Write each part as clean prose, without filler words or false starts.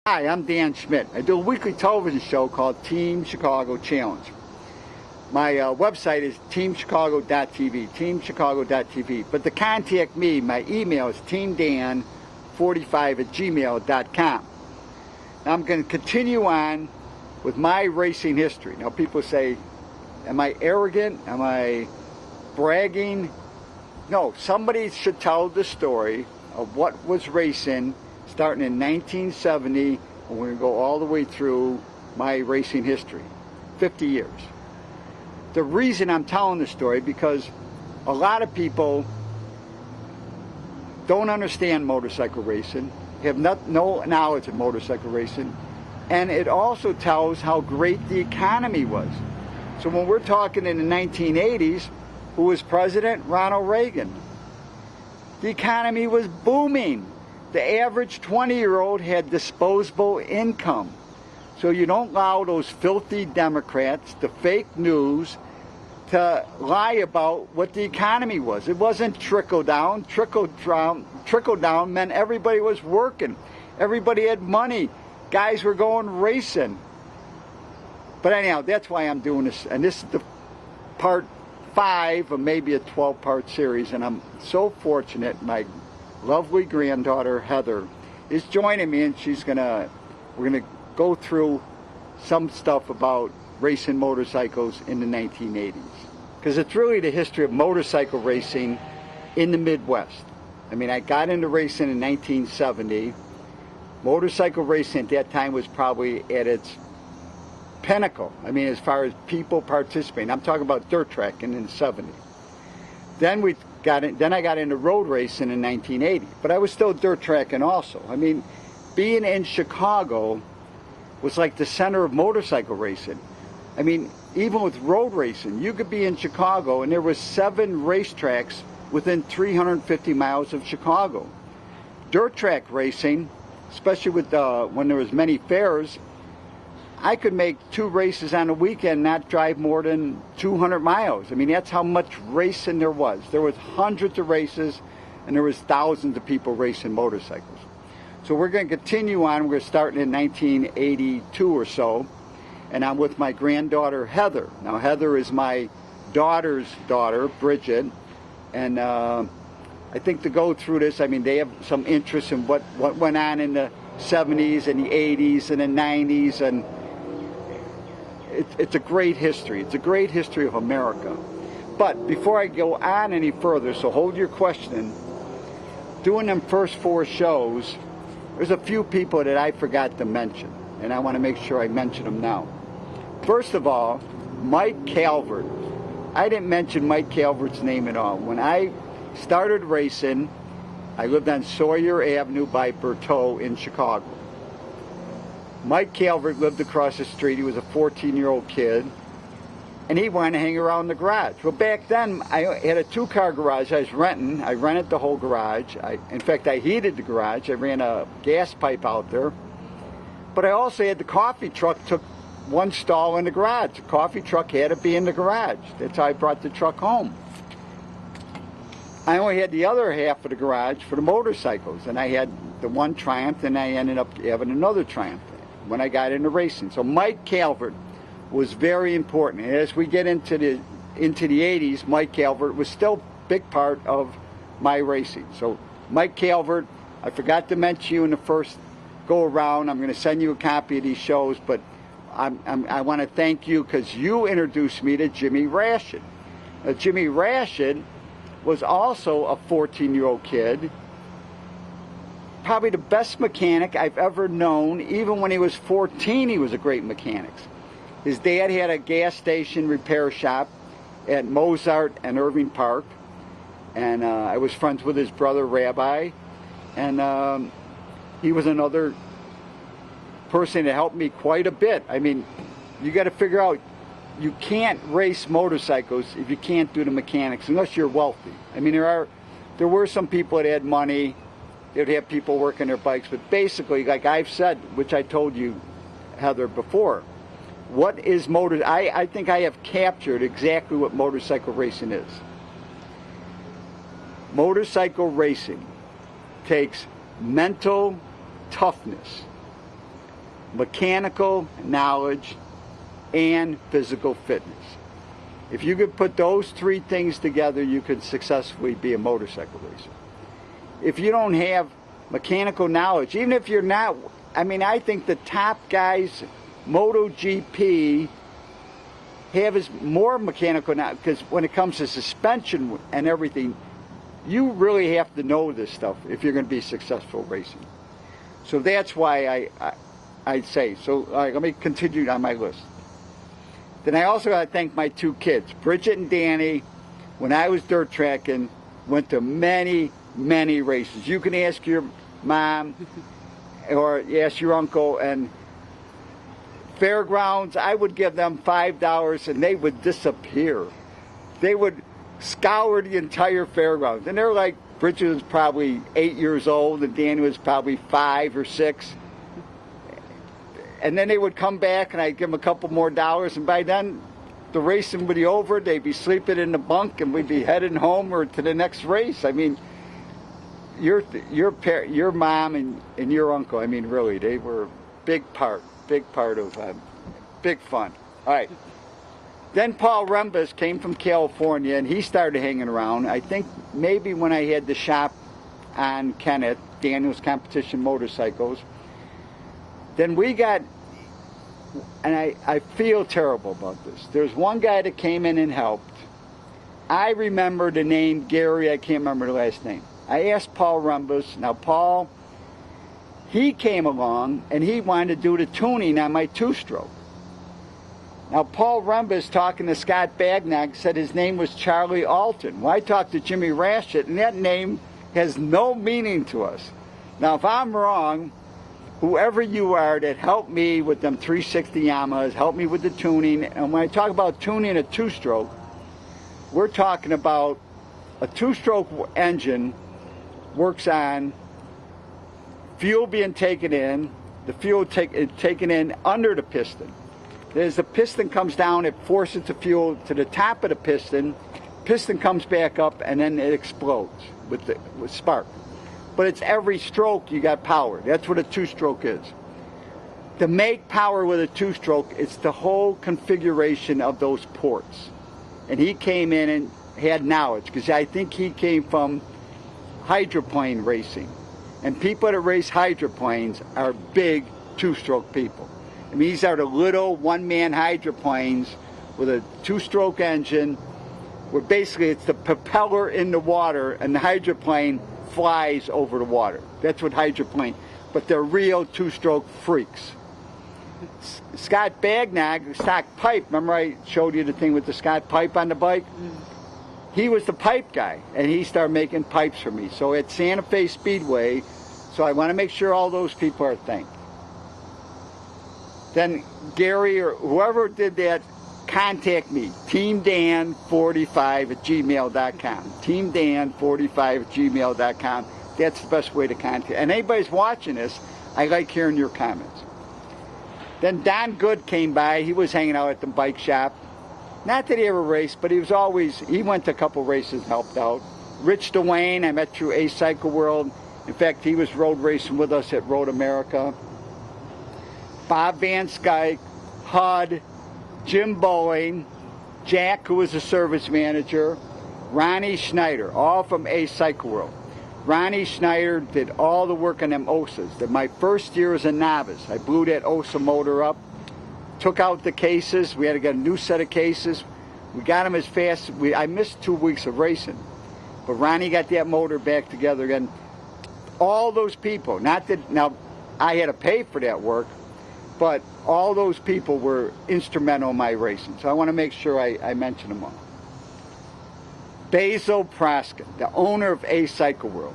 Hi, I'm Dan Schmidt. I do a weekly television show called Team Chicago Challenge. My website is teamchicago.tv, teamchicago.tv. But to contact me, my email is teamdan45@gmail.com. Now I'm going to continue on with my racing history. Now people say, am I arrogant? Am I bragging? No, somebody should tell the story of what was racing starting in 1970, and we're going to go all the way through my racing history, 50 years. The reason I'm telling the story, because a lot of people don't understand motorcycle racing, have no knowledge of motorcycle racing, and it also tells how great the economy was. So when we're talking in the 1980s, who was president? Ronald Reagan. The economy was booming. The average 20-year-old had disposable income. So you don't allow those filthy Democrats, the fake news, to lie about what the economy was. It wasn't trickle down. Trickle down meant everybody was working. Everybody had money. Guys were going racing. But anyhow, that's why I'm doing this. And this is the part 5 of maybe a 12-part series. And I'm so fortunate. My lovely granddaughter Heather is joining me, and we're gonna go through some stuff about racing motorcycles in the 1980s, because it's really the history of motorcycle racing in the Midwest. I mean, I got into racing in 1970. Motorcycle racing at that time was probably at its pinnacle. I mean, as far as people participating, I'm talking about dirt tracking in the 70s. Then I got into road racing in 1980, but I was still dirt tracking also. I mean, being in Chicago was like the center of motorcycle racing. I mean, even with road racing, you could be in Chicago and there was 7 racetracks within 350 miles of Chicago. Dirt track racing, especially with when there was many fairs, I could make 2 races on a weekend, not drive more than 200 miles. I mean, that's how much racing there was. There was hundreds of races, and there was thousands of people racing motorcycles. So we're going to continue on. We're starting in 1982 or so, and I'm with my granddaughter, Heather. Now, Heather is my daughter's daughter, Bridget, and I think to go through this, I mean, they have some interest in what went on in the 70s and the 80s and the 90s, and it's a great history. It's a great history of America. But before I go on any further, so hold your question, doing them first 4 shows, there's a few people that I forgot to mention, and I want to make sure I mention them now. First of all, Mike Calvert. I didn't mention Mike Calvert's name at all. When I started racing, I lived on Sawyer Avenue by Berthoud in Chicago. Mike Calvert lived across the street. He was a 14-year-old kid, and he wanted to hang around the garage. Well, back then, I had a 2-car garage I was renting. I rented the whole garage. In fact, I heated the garage. I ran a gas pipe out there. But I also had the coffee truck, took 1 stall in the garage. The coffee truck had to be in the garage. That's how I brought the truck home. I only had the other half of the garage for the motorcycles, and I had the 1 Triumph, and I ended up having another Triumph when I got into racing. So Mike Calvert was very important. And as we get into the 80s, Mike Calvert was still a big part of my racing. So Mike Calvert, I forgot to mention you in the first go around. I'm going to send you a copy of these shows, but I want to thank you because you introduced me to Jimmy Rashid. Jimmy Rashid was also a 14-year-old kid, probably the best mechanic I've ever known. Even when he was 14, he was a great mechanic. His dad had a gas station repair shop at Mozart and Irving Park, and I was friends with his brother, Rabbi, and he was another person that helped me quite a bit. I mean, you got to figure out, you can't race motorcycles if you can't do the mechanics unless you're wealthy. I mean, there were some people that had money. They'd have people working their bikes, but basically, like I've said, which I told you, Heather, before, what is I think I have captured exactly what motorcycle racing is. Motorcycle racing takes mental toughness mechanical knowledge and physical fitness. If you could put those three things together, you could successfully be a motorcycle racer. If you don't have mechanical knowledge, even if you're not, I think the top guys, MotoGP, have more mechanical knowledge, because when it comes to suspension and everything, you really have to know this stuff if you're going to be successful racing. So that's why I'd say. So let me continue on my list. Then I also got to thank my two kids, Bridget and Danny. When I was dirt tracking, went to many, many races. You can ask your mom or ask your uncle. And fairgrounds, I would give them $5 and they would disappear. They would scour the entire fairgrounds. And they're like, Bridget was probably 8 years old and Danny was probably 5 or 6. And then they would come back and I'd give them a couple more dollars, and by then the racing would be over. They'd be sleeping in the bunk and we'd be heading home or to the next race. Your mom and your uncle, really, they were a big part of big fun. All right. Then Paul Rembus came from California and he started hanging around. I think maybe when I had the shop on Kenneth, Daniel's Competition Motorcycles. Then we got, and I feel terrible about this. There's one guy that came in and helped. I remember the name Gary, I can't remember the last name. I asked Paul Rembus. Now Paul, he came along and he wanted to do the tuning on my two-stroke. Now Paul Rembus, talking to Scott Bagnack, said his name was Charlie Alton. Well, I talked to Jimmy Ratchet and that name has no meaning to us. Now if I'm wrong, whoever you are that helped me with them 360 Yamahas, helped me with the tuning. And when I talk about tuning a two-stroke, we're talking about a two-stroke engine works on fuel being taken in, the fuel taken in under the piston. As the piston comes down, it forces the fuel to the top of the piston comes back up, and then it explodes with spark. But it's every stroke you got power. That's what a two-stroke is. To make power with a two-stroke, it's the whole configuration of those ports. And he came in and had knowledge, because I think he came from hydroplane racing. And people that race hydroplanes are big two-stroke people. These are the little one-man hydroplanes with a two-stroke engine, where basically it's the propeller in the water and the hydroplane flies over the water. That's what hydroplane, but they're real two-stroke freaks. Scott Bagnack, stock pipe, remember I showed you the thing with the Scott pipe on the bike? He was the pipe guy, and he started making pipes for me. So at Santa Fe Speedway, so I want to make sure all those people are thanked. Then Gary or whoever did that, contact me, teamdan45@gmail.com. teamdan45@gmail.com. That's the best way to contact. And anybody's watching this, I like hearing your comments. Then Don Good came by. He was hanging out at the bike shop. Not that he ever raced, but he went to a couple races and helped out. Rich DeWayne, I met through A Cycle World. In fact, he was road racing with us at Road America. Bob Van Skyke, HUD, Jim Boeing, Jack, who was a service manager, Ronnie Schneider, all from A Cycle World. Ronnie Schneider did all the work on them OSAs. My first year as a novice, I blew that OSA motor up, took out the cases. We had to get a new set of cases. We got them as fast. I missed 2 weeks of racing, but Ronnie got that motor back together again. All those people, not that, now I had to pay for that work, but all those people were instrumental in my racing. So I want to make sure I mention them all. Basil Proskin, the owner of A Cycle World.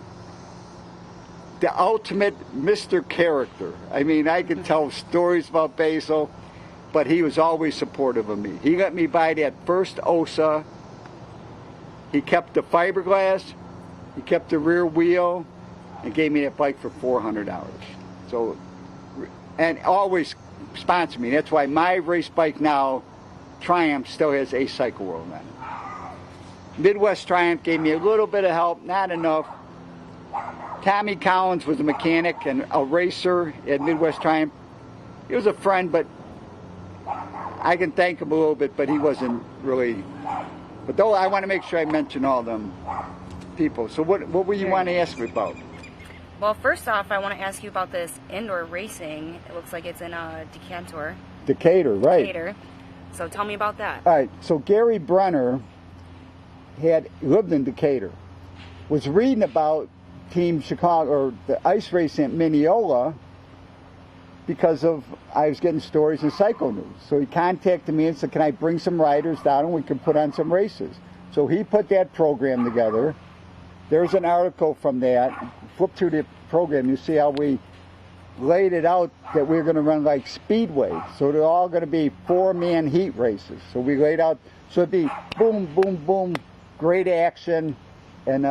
The ultimate Mr. Character. I can tell stories about Basil, but he was always supportive of me. He let me buy that first OSA. He kept the fiberglass, he kept the rear wheel, and gave me that bike for $400. So, and always sponsored me. That's why my race bike now, Triumph, still has A Cycle World on it. Midwest Triumph gave me a little bit of help, not enough. Tommy Collins was a mechanic and a racer at Midwest Triumph. he was a friend, but I can thank him a little bit, but he wasn't really. But though I want to make sure I mention all them people. So what were you want to ask me about? Well, first off, I want to ask you about this indoor racing. It looks like it's in Decatur. Decatur, right. Decatur. So tell me about that. All right, so Gary Brenner lived in Decatur, was reading about Team Chicago, or the ice racing at Mineola, because I was getting stories in Cycle News. So he contacted me and said, can I bring some riders down and we can put on some races? So he put that program together. There's an article from that. Flip through the program, you see how we laid it out that we're going to run like speedway. So they're all going to be 4-man heat races. So we laid out, so it'd be boom, boom, boom, great action. And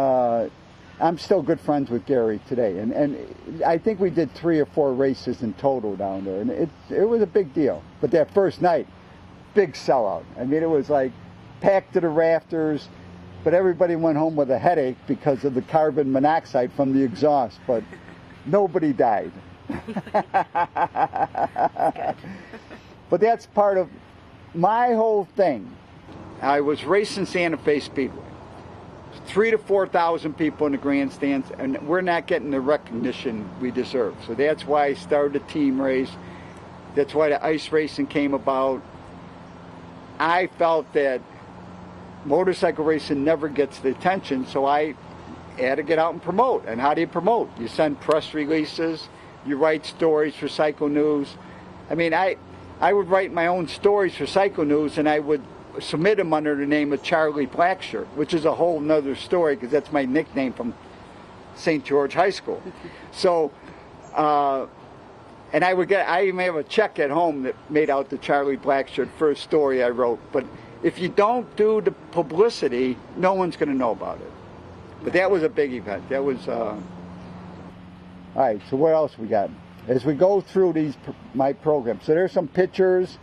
I'm still good friends with Gary today. And I think we did 3 or 4 races in total down there. And it was a big deal. But that first night, big sellout. I mean, it was like packed to the rafters. But everybody went home with a headache because of the carbon monoxide from the exhaust. But nobody died. But that's part of my whole thing. I was racing Santa Fe Speedway. 3,000 to 4,000 people in the grandstands, and we're not getting the recognition we deserve. So that's why I started a team race. That's why the ice racing came about. I felt that motorcycle racing never gets the attention, so I had to get out and promote. And how do you promote? You send press releases, you write stories for Cycle News. I mean, I would write my own stories for Cycle News, and I would submit them under the name of Charlie Blackshirt, which is a whole nother story because that's my nickname from St. George High School. So, and I even have a check at home that made out the Charlie Blackshirt first story I wrote. But if you don't do the publicity, no one's going to know about it. But that was a big event. That was, all right, so what else we got? As we go through my programs, so there's some pictures.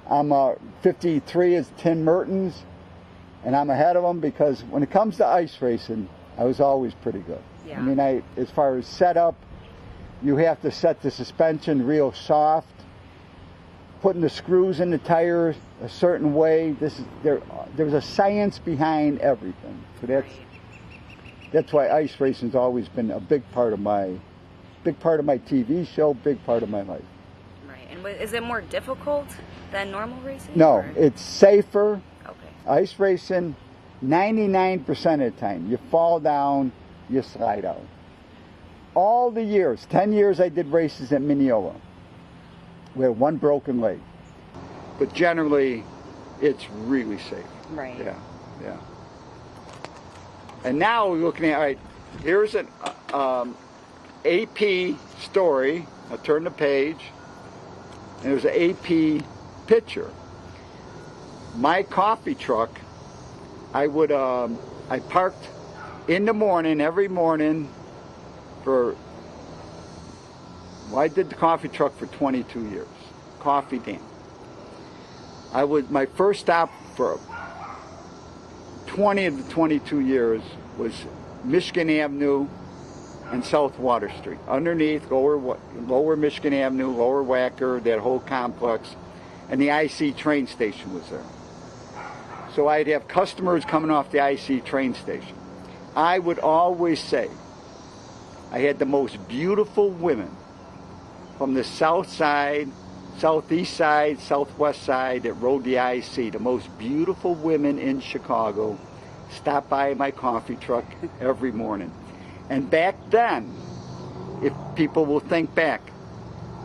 I'm 53 is Tim Mertens, and I'm ahead of him because when it comes to ice racing, I was always pretty good. Yeah. I mean, as far as setup, you have to set the suspension real soft, putting the screws in the tires a certain way. There's a science behind everything. So that's why ice racing's always been a big part of my TV show, big part of my life. Right. And is it more difficult than normal racing? No, or? it's safer. Okay. Ice racing, 99% of the time, you fall down, you slide out. All the years, 10 years I did races at Mineola. We had 1 broken leg. But generally, it's really safe. Right. Yeah, yeah. And now we're looking at, all right, here's an AP story. I'll turn the page. And there's an AP picture. My coffee truck, I parked in the morning, every morning I did the coffee truck for 22 years. Coffee Dan. My first stop for 20 of the 22 years was Michigan Avenue and South Water Street. Underneath, lower Michigan Avenue, lower Wacker, that whole complex. And the IC train station was there. So I'd have customers coming off the IC train station. I would always say, I had the most beautiful women from the south side, southeast side, southwest side that rode the IC. The most beautiful women in Chicago stopped by my coffee truck every morning. And back then, if people will think back,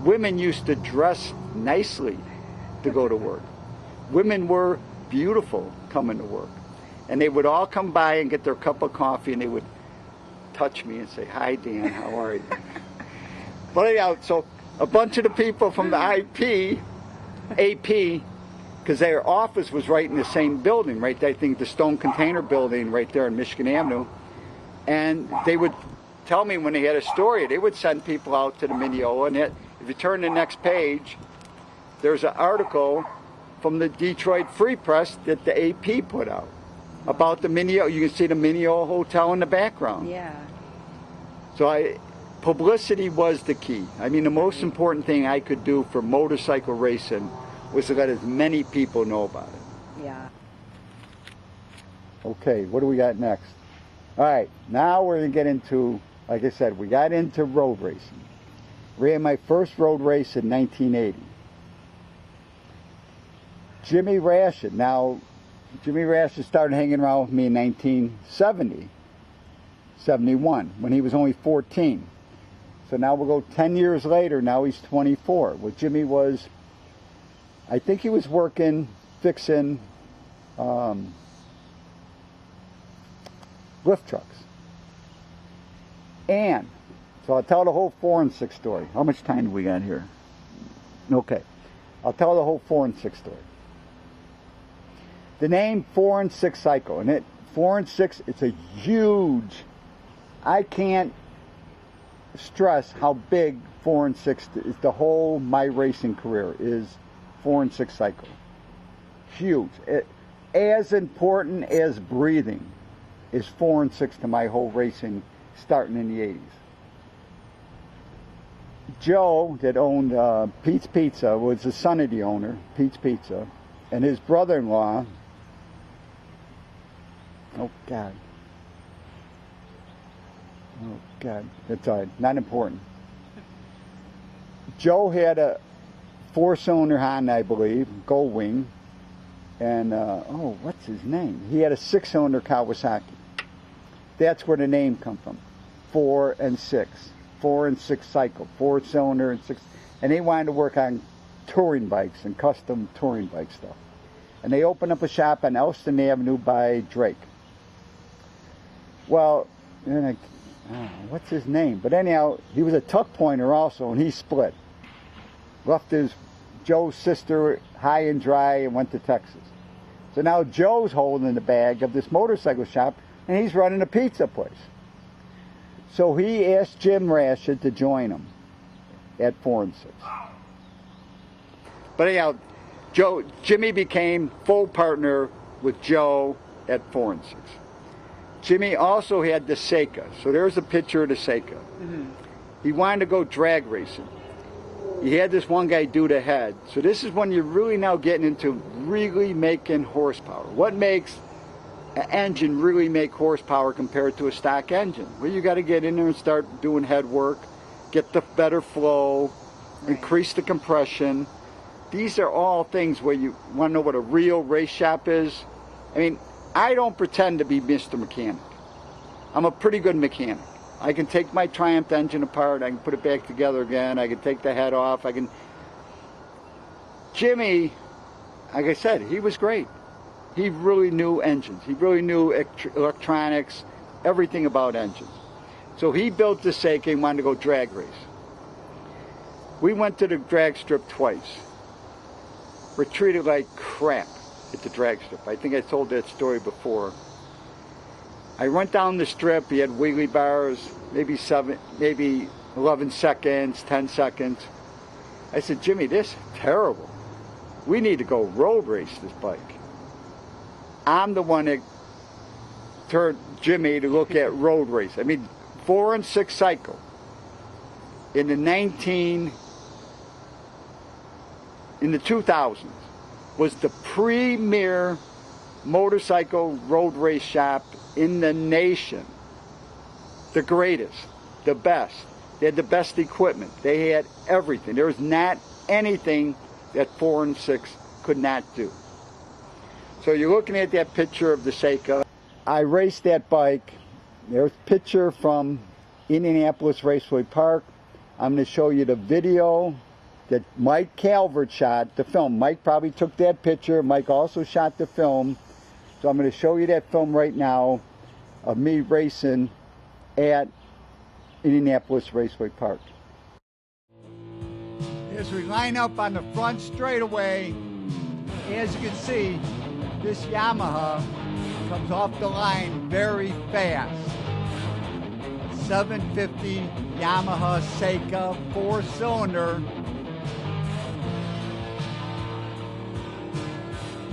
women used to dress nicely to go to work. Women were beautiful coming to work. And they would all come by and get their cup of coffee, and they would touch me and say, "Hi, Dan, how are you?" But anyhow, so a bunch of the people from the AP, because their office was right in the same building, right? I think the Stone Container Building right there in Michigan Avenue. And they would tell me when they had a story, they would send people out to the Mineola. And if you turn the next page, there's an article from the Detroit Free Press that the AP put out about the Mineola. You can see the Mineola Hotel in the background. Yeah. So publicity was the key. I mean, the most important thing I could do for motorcycle racing was to let as many people know about it. Yeah. Okay, what do we got next? All right, now we're going to get into, like I said, we got into road racing. Ran my first road race in 1980. Jimmy Rashid. Now, Jimmy Rashid started hanging around with me in 1970, 71, when he was only 14. So now we'll go 10 years later, now he's 24. Well, Jimmy was, I think he was working, fixing lift trucks. And, so I'll tell the whole 4 and 6 story. How much time do we got here? Okay. I'll tell the whole 4 and 6 story. The name 4 and 6 Cycle, and 4 and 6, it's a huge, I can't stress how big 4 and 6 is. The whole my racing career is 4 and 6 Cycle. Huge. As important as breathing is 4 and 6 to my whole racing starting in the 80s. Joe, that owned Pete's Pizza, was the son of the owner, Pete's Pizza, and his brother-in-law, oh God, that's not important. Joe had a 4-cylinder Honda, I believe, Goldwing, and what's his name? He had a 6-cylinder Kawasaki. That's where the name comes from. 4 and 6. 4 and 6 Cycle. 4-cylinder and 6. And they wanted to work on touring bikes and custom touring bike stuff. And they opened up a shop on Elston Avenue by Drake. Well, what's his name? But anyhow, he was a tuck pointer also, and he split. Left his Joe's sister high and dry and went to Texas. So now Joe's holding the bag of this motorcycle shop, and he's running a pizza place. So he asked Jim Rashid to join him at 4 and 6. But anyhow, Jimmy became full partner with Joe at 4 and 6. Jimmy also had the Seika. So there's a picture of the Seika. Mm-hmm. He wanted to go drag racing. He had this one guy do the head. So this is when you're really now getting into really making horsepower. What makes an engine really make horsepower compared to a stock engine? Well, you got to get in there and start doing head work, get the better flow, right, increase the compression. These are all things where you want to know what a real race shop is. I mean, I don't pretend to be Mr. Mechanic. I'm a pretty good mechanic. I can take my Triumph engine apart, I can put it back together again, I can take the head off, Jimmy, like I said, he was great. He really knew engines. He really knew electronics, everything about engines. So he built the Seika and wanted to go drag race. We went to the drag strip twice. We're treated like crap at the drag strip. I think I told that story before. I went down the strip, he had wheelie bars, maybe 11 seconds, 10 seconds. I said, Jimmy, this is terrible. We need to go road race this bike. I'm the one that turned Jimmy to look at road race. I mean, 4 and 6 Cycle in the 2000s was the premier motorcycle road race shop in the nation. The greatest, the best. They had the best equipment. They had everything. There was not anything that 4 and 6 could not do. So you're looking at that picture of the Seika. I raced that bike. There's a picture from Indianapolis Raceway Park. I'm going to show you the video that Mike Calvert shot, the film. Mike probably took that picture. Mike also shot the film. So I'm going to show you that film right now of me racing at Indianapolis Raceway Park. As we line up on the front straightaway, as you can see, this Yamaha comes off the line very fast. 750 Yamaha Seika 4-cylinder.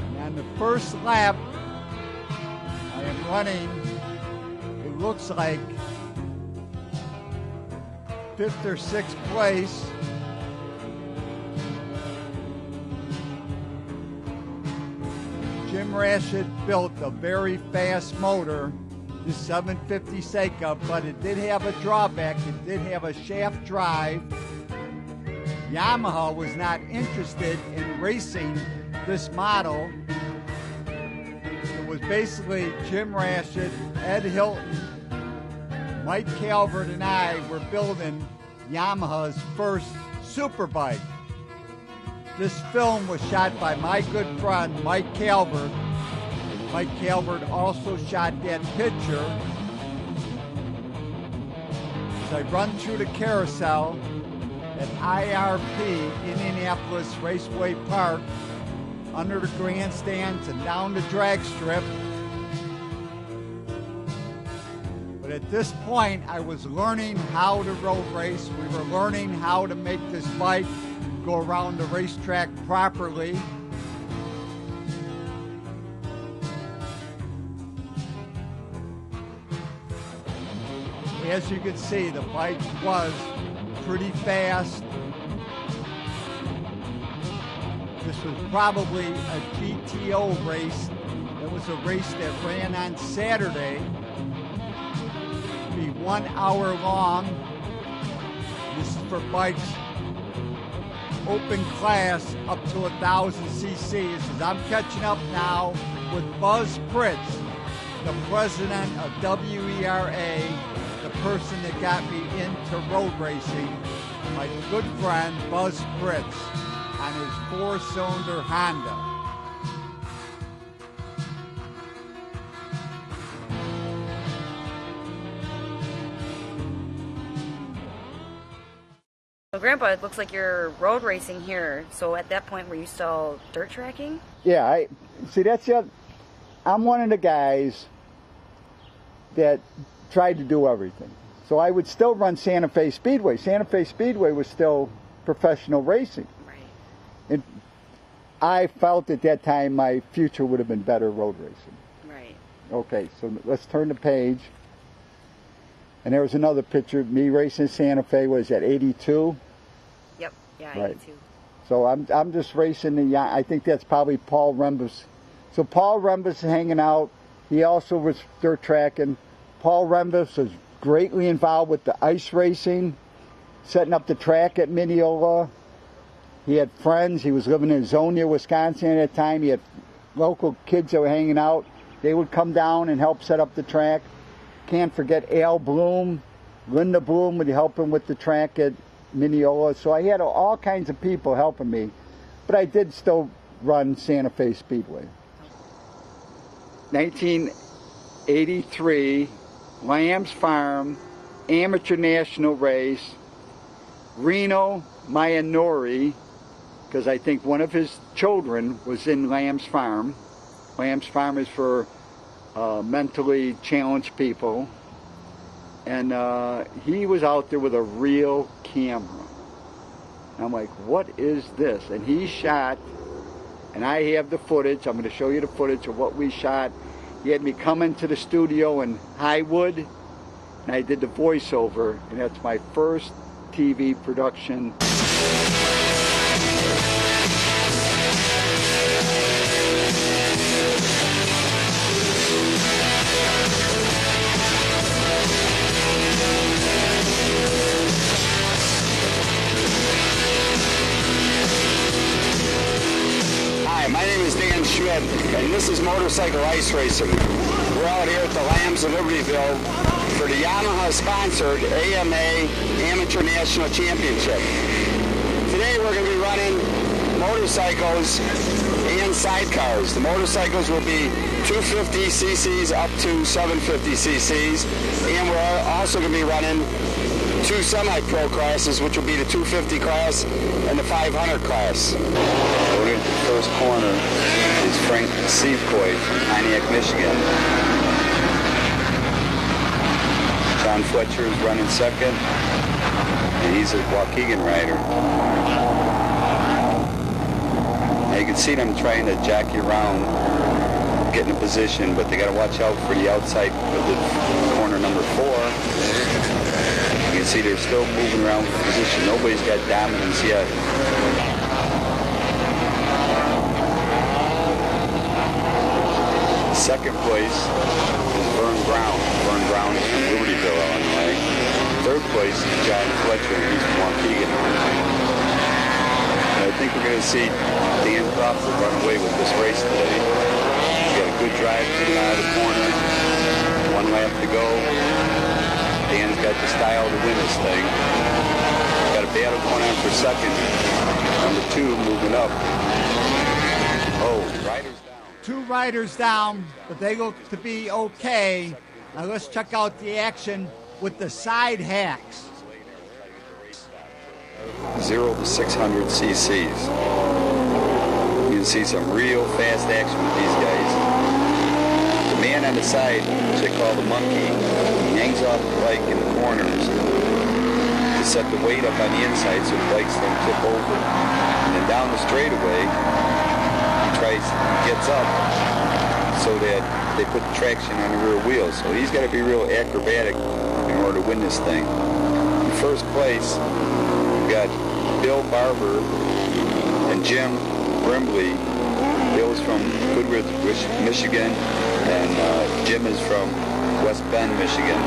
And on the first lap, I am running, it looks like 5th or 6th place. Jim Rashid built a very fast motor, the 750 Seika, but it did have a drawback. It did have a shaft drive. Yamaha was not interested in racing this model. It was basically Jim Rashid, Ed Hilton, Mike Calvert, and I were building Yamaha's first superbike. This film was shot by my good friend, Mike Calvert. Mike Calvert also shot that picture. As I run through the carousel at IRP, Indianapolis Raceway Park, under the grandstands and down the drag strip. But at this point, I was learning how to road race. We were learning how to make this bike go around the racetrack properly. As you can see, the bike was pretty fast. This was probably a GTO race. It was a race that ran on Saturday. It'd be 1 hour long. This is for bikes open class up to 1,000 cc's. I'm catching up now with Buzz Pritz, the president of WERA, the person that got me into road racing, my good friend Buzz Pritz on his 4-cylinder Honda. So, Grandpa, it looks like you're road racing here. So at that point, were you still dirt tracking? Yeah, I see. I'm one of the guys that tried to do everything. So I would still run Santa Fe Speedway. Santa Fe Speedway was still professional racing. Right. And I felt at that time my future would have been better road racing. Right. Okay, so let's turn the page. And there was another picture of me racing Santa Fe. Was at 82? Yep. Yeah, Right. 82. So I'm just racing the, I think that's probably Paul Rembus. So Paul Rembus is hanging out. He also was dirt tracking. Paul Rembus was greatly involved with the ice racing, setting up the track at Mineola. He had friends. He was living in Zonia, Wisconsin at that time. He had local kids that were hanging out. They would come down and help set up the track. Can't forget Al Bloom. Linda Bloom would help him with the track at Mineola. So I had all kinds of people helping me. But I did still run Santa Fe Speedway. 1983, Lamb's Farm, Amateur National Race, Reno Mayanori, because I think one of his children was in Lamb's Farm. Lamb's Farm is for mentally challenged people. And he was out there with a real camera. And I'm like, what is this? And he shot, and I have the footage. I'm going to show you the footage of what we shot. He had me come into the studio in Highwood, and I did the voiceover, and that's my first TV production. Hi, my name is Dan Schmidt, and this is Motorcycle Ice Racing. We're out here at the Lambs of Libertyville for the Yamaha-sponsored AMA Amateur National Championship. Today we're going to be running motorcycles and sidecars. The motorcycles will be 250 cc's up to 750 cc's, and we're also going to be running two semi-pro classes, which will be the 250 class and the 500 class. Going into the first corner is Frank Seacoy from Pontiac, Michigan. John Fletcher is running second, and he's a Waukegan rider. Now you can see them trying to jack you around, getting a position, but they got to watch out for the outside of the corner number 4. You can see they're still moving around with position. Nobody's got dominance yet. Second place is Vern Brown. Vern Brown is from Libertyville, Illinois. Third place is John Fletcher, and he's from Waukegan, Illinois. And I think we're going to see Dan Crawford run away with this race today. He's got a good drive coming out of the corner. 1 lap to go. Dan's got the style to win this thing. Got a battle going on for second. Number 2 moving up. Oh, riders down. 2 riders down, but they look to be okay. Now let's check out the action with the side hacks. 0 to 600 cc's. You can see some real fast action with these guys. The man on the side, which they call the monkey, he hangs off the bike in the corners to set the weight up on the inside so the bikes don't tip over. And then down the straightaway, he gets up so that they put the traction on the rear wheels. So he's got to be real acrobatic in order to win this thing. In first place, we've got Bill Barber and Jim Brimley. Bill's from Goodrich, Michigan, and Jim is from West Bend, Michigan.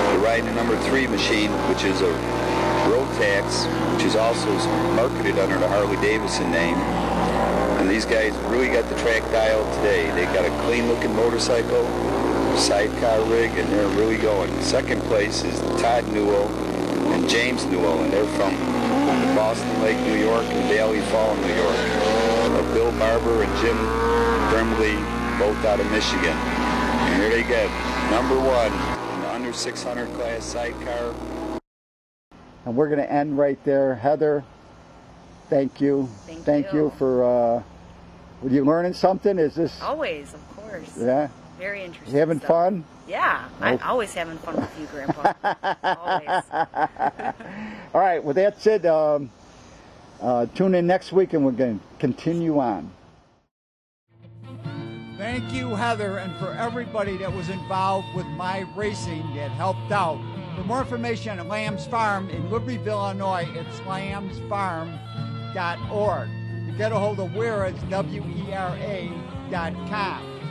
They're riding a number 3 machine, which is a Rotax, which is also marketed under the Harley-Davidson name. And these guys really got the track dialed today. They got a clean-looking motorcycle, sidecar rig, and they're really going. Second place is Todd Newell and James Newell, and they're from Boston Lake, New York, and Valley Fall, New York. Bill Barber and Jim Brimley, both out of Michigan. And here they get number 1 in the under 600 class sidecar. And we're going to end right there. Heather, thank you. Thank you for, were you learning something? Is this? Always, of course. Yeah? Very interesting. You having stuff. fun? Yeah, I'm always having fun with you, Grandpa. Always. All right, well, that's it. Tune in next week and we're going to continue on. Thank you, Heather, and for everybody that was involved with my racing that helped out. For more information on Lamb's Farm in Libertyville, Illinois, it's lambsfarm.org. To get a hold of Wera, it's WERA.com.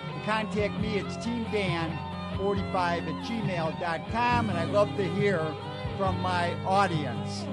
To contact me, it's teamdan45@gmail.com, and I love to hear from my audience.